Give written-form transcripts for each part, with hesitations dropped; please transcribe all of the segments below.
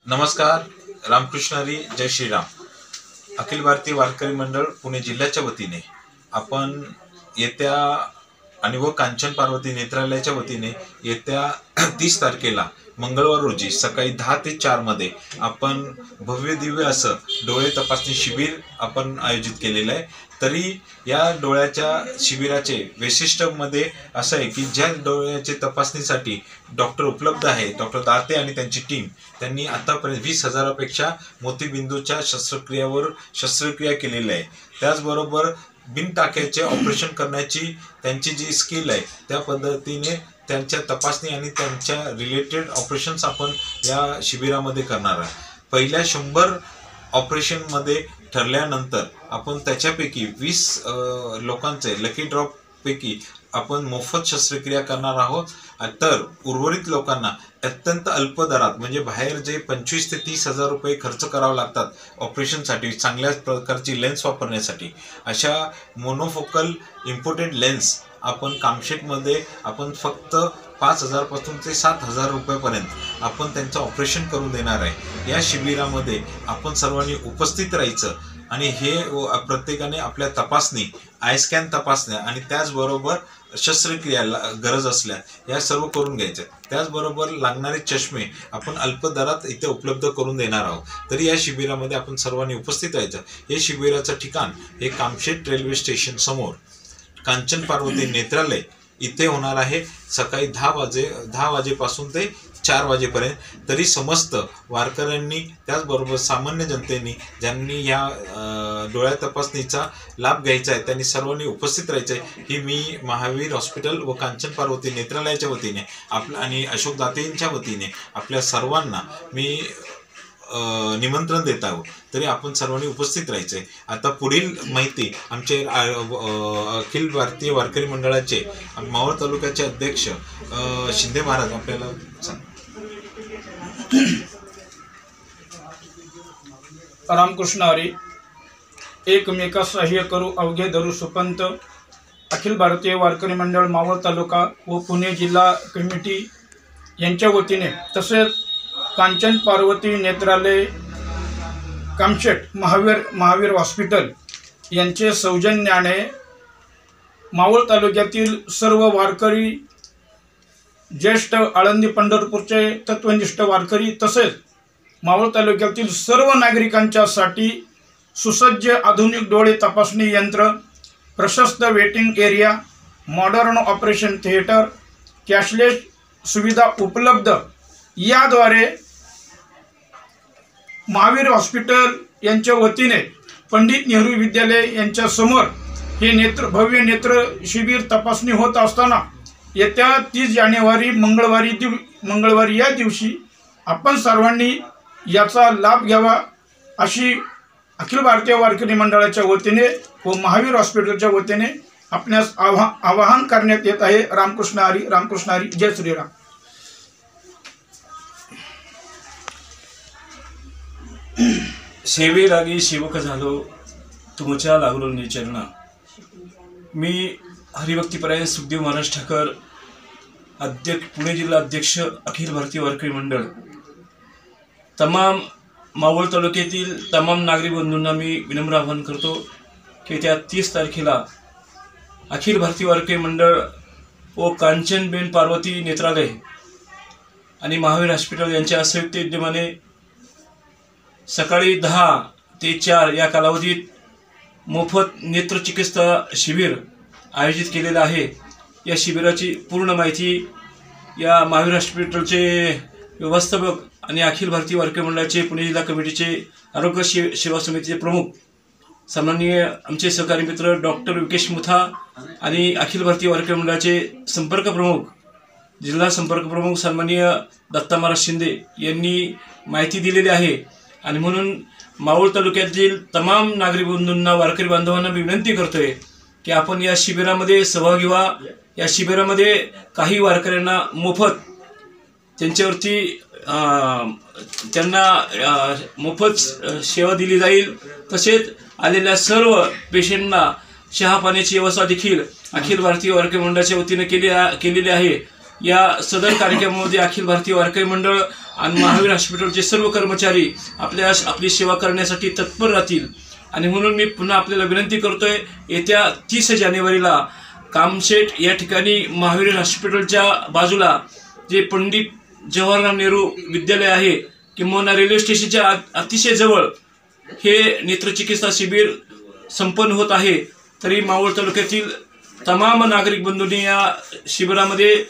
नमस्कार, रामकृष्ण हरी, जय श्रीराम। अखिल भारतीय वारकरी मंडळ पुणे जिल्ह्याच्या वतीने आपण येत्या आणि व कांचन पार्वती नेत्रालयाच्या वतीने येत्या 30 तारखेला मंगळवार रोजी सकाळी 10 ते 4 मध्ये आपण भव्य दिव्य असं डोळे तपासणी शिबिर आपण आयोजित केलेलं आहे। तरी या डोळ्याच्या शिबिराचे वैशिष्ट्य मध्ये असं आहे की ज्या डोळ्याच्या तपासणीसाठी डॉक्टर उपलब्ध आहे, डॉक्टर दाते आणि त्यांची टीम, त्यांनी आतापर्यंत 20,000 पेक्षा मोतीबिंदूच्या शस्त्रक्रिया केलेली आहे। त्याचबरोबर बिनटाक्याचे ऑपरेशन करण्याची त्यांची जी स्किल आहे त्या पद्धतीने त्यांच्या तपासणी आणि त्यांच्या रिलेटेड ऑपरेशन्स आपण या शिबिरामध्ये करणार आहे। पहिल्या 100 ऑपरेशन मध्ये ठरल्यानंतर आपण त्याच्यापैकी 20 लोकांचे लकी ड्रॉप पैकी आपण मोफत शस्त्रक्रिया करणार आहोत। तर उर्वरित लोकांना अत्यंत अल्प दरात, म्हणजे बाहेर जे 25 ते 30,000 रुपये खर्च करावे लागतात ऑपरेशनसाठी, चांगल्या प्रकारची लेन्स वापरण्यासाठी, अशा मोनोफोकल इम्पोर्टेंट लेन्स आपण कामशेटमध्ये आपण फक्त 5,000 पासून ते 7,000 रुपयापर्यंत आपण त्यांचं ऑपरेशन करून देणार आहे। या शिबिरामध्ये आपण सर्वांनी उपस्थित राहायचं आणि हे प्रत्येकाने आपल्या तपासणी, आय स्कॅन तपासण्या आणि त्याचबरोबर शस्त्रक्रिया गरज असल्या या सर्व करून घ्यायचं। त्याचबरोबर लागणारे चष्मे आपण अल्प दरात इथे उपलब्ध करून देणार आहोत। तरी या शिबिरामध्ये आपण सर्वांनी उपस्थित राहायचं। हे शिबिराचं ठिकाण हे कामशेत रेल्वे स्टेशन समोर कांचन पार्वती नेत्रालय इथे होणार आहे, सकाळी 10 वाजेपासून ते 4 वाजेपर्यंत। तरी समस्त वारकऱ्यांनी त्याचबरोबर सामान्य जनतेने ज्यांनी या डोळ्या तपासणीचा लाभ घ्यायचा आहे त्यांनी सर्वांनी उपस्थित राहायचं आहे। ही मी महावीर हॉस्पिटल व कांचन पार्वती नेत्रालयाच्या वतीने आणि अशोक दातेंच्या वतीने आपल्या सर्वांना मी निमंत्रण देत आहोत। तरी आपण सर्वांनी उपस्थित राहायचं आहे। आता पुढील माहिती आमचे अखिल भारतीय वारकरी मंडळाचे मावळ तालुक्याचे अध्यक्ष शिंदे महाराज आपल्याला सांग। रामकृष्ण हरी। एकमेका सहाय्य करू अवघे धरू सुपंत। अखिल भारतीय वारकरी मंडळ मावळ तालुका व पुणे जिल्हा कमिटी यांच्या वतीने तसेच कांचन पार्वती नेत्रालय कामशेट महावीर हॉस्पिटल यांचे सौजन्याने मावळ तालुक्यातील सर्व वारकरी, ज्येष्ठ आळंदी पंढरपूरचे तत्वनिष्ठ वारकरी तसेच मावळ तालुक्यातील सर्व नागरिकांच्यासाठी सुसज्ज आधुनिक डोळे तपासणी यंत्र, प्रशस्त waiting area, modern operation theatre, cashless सुविधा उपलब्ध याद्वारे महावीर हॉस्पिटल यांच्या वतीने पंडित नेहरू विद्यालय यांच्या समोर हे भव्य नेत्र शिबिर तपासणी होत असताना येत्या 30 जानेवारी मंगळवारी या दिवशी आपण सर्वांनी याचा लाभ घ्यावा अशी अखिल भारतीय वारकरी मंडळाच्या वतीने व महावीर हॉस्पिटलच्या वतीने आपणास आवाहन करण्यात येत आहे। रामकृष्ण हरी, रामकृष्ण हरी, जय श्रीराम। सेवे लागी सेवक झालो तुमच्या लागलो निचरणा। मी हरिभक्तीपरायण सुखदेव महाराज ठाकर, अध्यक्ष पुणे जिल्हा अध्यक्ष अखिल भारतीय वारकरी मंडळ, तमाम मावळ तालुक्यातील तमाम नागरिक बंधूंना मी विनम्र आवाहन करतो की त्या 30 तारखेला अखिल भारतीय वारकरी मंडळ व कांचनबेन पार्वती नेत्रालय आणि महावीर हॉस्पिटल यांच्या संयुक्त विद्यमाने सकाळी 10 ते 4 या कालावधीत मोफत नेत्रचिकित्सा शिबिर आयोजित केलेलं आहे। या शिबिराची पूर्ण माहिती या महावीर हॉस्पिटलचे व्यवस्थापक आणि अखिल भारतीय वारकरी मंडळाचे पुणे जिल्हा कमिटीचे आरोग्य सेवा समितीचे प्रमुख सन्माननीय आमचे सहकारी मित्र डॉक्टर विकेश मुथा आणि अखिल भारतीय वारकरी मंडळाचे संपर्क प्रमुख, जिल्हा संपर्क प्रमुख सन्माननीय दत्ता महाराज शिंदे यांनी माहिती दिलेली आहे। आणि म्हणून मावळ तालुक्यातील तमाम नागरिक बंधूंना, वारकरी बांधवांना विनंती करतोय की आपण या शिबिरामध्ये सहभागी व्हा। या शिबिरामध्ये काही वारकऱ्यांना मोफत त्यांना मोफत सेवा दिली जाईल। तसेच आलेल्या सर्व पेशंटना चहा पाण्याची व्यवस्था देखील अखिल भारतीय वारकरी मंडळाच्या वतीने केलेली आहे। या सदर कार्यक्रमामध्ये अखिल भारतीय वारकरी मंडळ आणि महावीर हॉस्पिटलचे सर्व कर्मचारी आपली सेवा करण्यासाठी तत्पर राहतील. आणि म्हणून मी पुन्हा आपल्याला विनंती करतोय, येत्या 30 जानेवारीला कामशेट या ठिकाणी महावीर हॉस्पिटलच्या बाजूला जे पंडित जवाहरलाल नेहरू विद्यालय आहे किंवा रेल्वे स्टेशनच्या अतिशय जवळ हे नेत्रचिकित्सा शिबिर संपन्न होत आहे. तरी मावळ तालुक्यातील तमाम नागरिक बंधूंनी या शिबिरामध्ये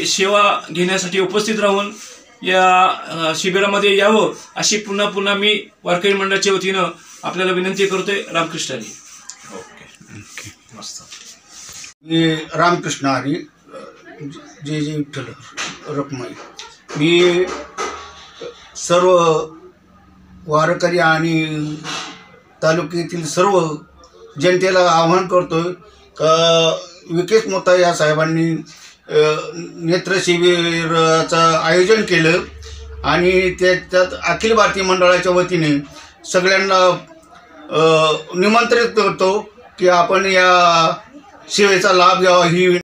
सेवा घेण्यासाठी उपस्थित राहून या शिबिरामध्ये यावं अशी पुन्हा मी वारकरी मंडळाच्या वतीनं आपल्याला विनंती करतोय. रामकृष्ण हरी. ओके मस्त. मी रामकृष्ण हरी जे विठ्ठल रखमाई. मी सर्व वारकरी आणि तालुक्यातील सर्व जनतेला आवाहन करतोय का विकेश मोता या साहेबांनी नेत्र शिबिराचं आयोजन केलं आणि त्यात अखिल भारतीय मंडळाच्या वतीने सगळ्यांना निमंत्रित करतो की आपण या सेवेचा लाभ घ्यावा ही